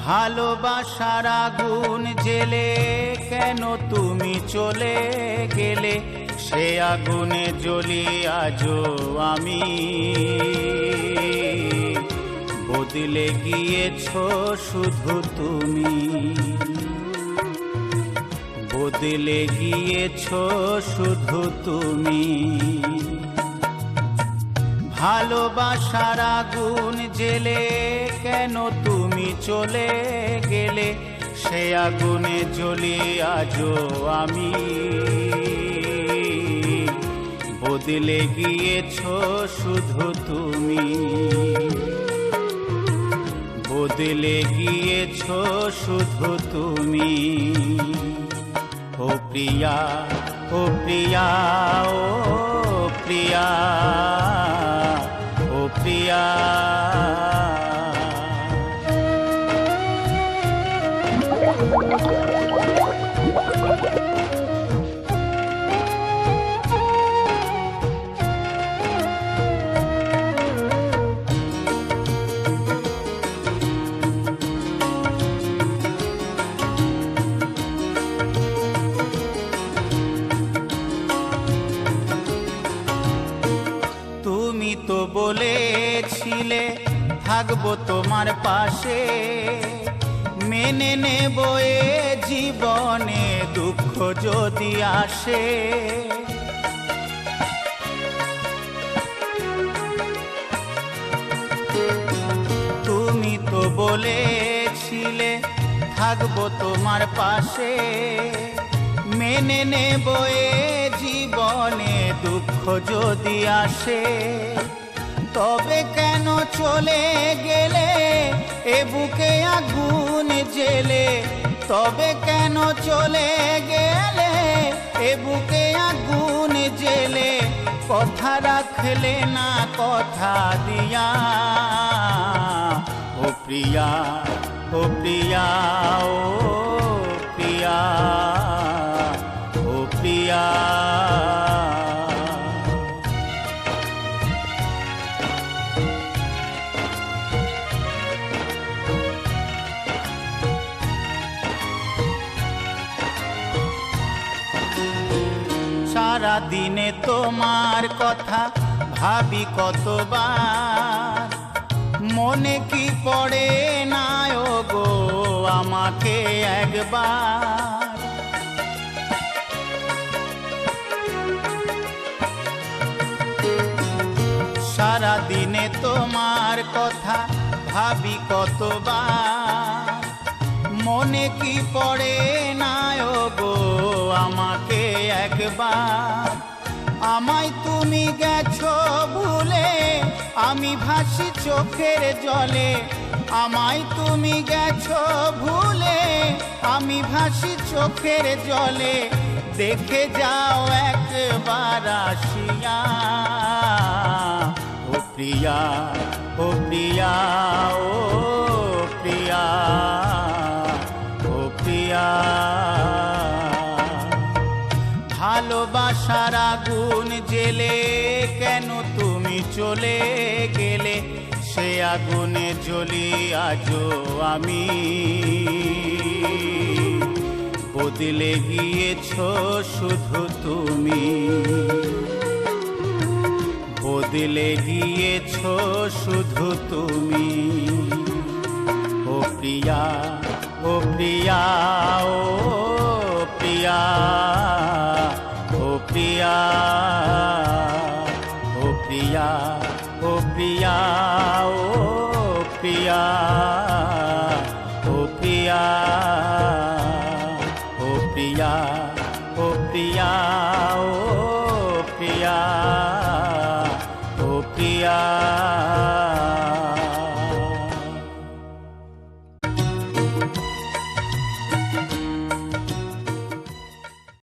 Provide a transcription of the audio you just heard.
ভালোবাসার আগুন জেলে কেন তুমি চলে গেলে, সে আগুনে জ্বলি আজও আমি। বদলে গিয়েছো শুধু তুমি, বদলে গিয়েছো শুধু তুমি। ভালোবাসার আগুন জেলে কেন তুমি চলে গেলে, সে আগুনে জ্বলি আজও আমি। বদলে গিয়েছো শুধু তুমি, বদলে গিয়েছো শুধু তুমি। ও প্রিয়া, ও প্রিয়া, ও প্রিয়া, ও প্রিয়া। তুমি তো বলেছিলে থাকবো তোমার পাশে, মেনে নেব এ জীবনে দুঃখ যদি আসে। তুমি তো বলেছিলে থাকবো তোমার পাশে, মেনে নেব এ জীবনে দুঃখ যদি আসে। তবে কেন চলে গেলে এ বুকে আগুন জেলে, তবে কেন চলে গেলে এ বুকে আগুন জেলে। কথা রাখলে না কথা দিয়া, ও প্রিয়া, ও প্রিয়া, ও প্রিয়া, ও প্রিয়া। সারা দিনে তোমার কথা ভাবি কতবার, মনে কি পড়ে না ও গো আমাকে একবার। সারা দিনে তোমার কথা ভাবি কতবার, মনে কি পড়ে না ও গো আমাকে একবার। আমায় তুমি গেছো ভুলে, আমি ভাসি চোখের জলে। আমায় তুমি গেছো ভুলে, আমি ভাসি চোখের জলে। দেখে যাও একবার আসিয়া, ও প্রিয়া, ও প্রিয়া, ও প্রিয়া, ও প্রিয়া। ভালোবাসার আগুন জেলে কেন তুমি চলে গেলে, সে আগুনে জ্বলি আজও আমি। বদলে গিয়েছো শুধু তুমি, বদলে গিয়েছো শুধু তুমি। ও প্রিয়া, ও প্রিয়া, ও প্রিয়া, ও প্রিয়া, ও প্রিয়া, ও প্রিয়া, ও প্রিয়া, ও প্রিয়া, ও প্রিয়া, ও প্রিয়া, ও প্রিয়া।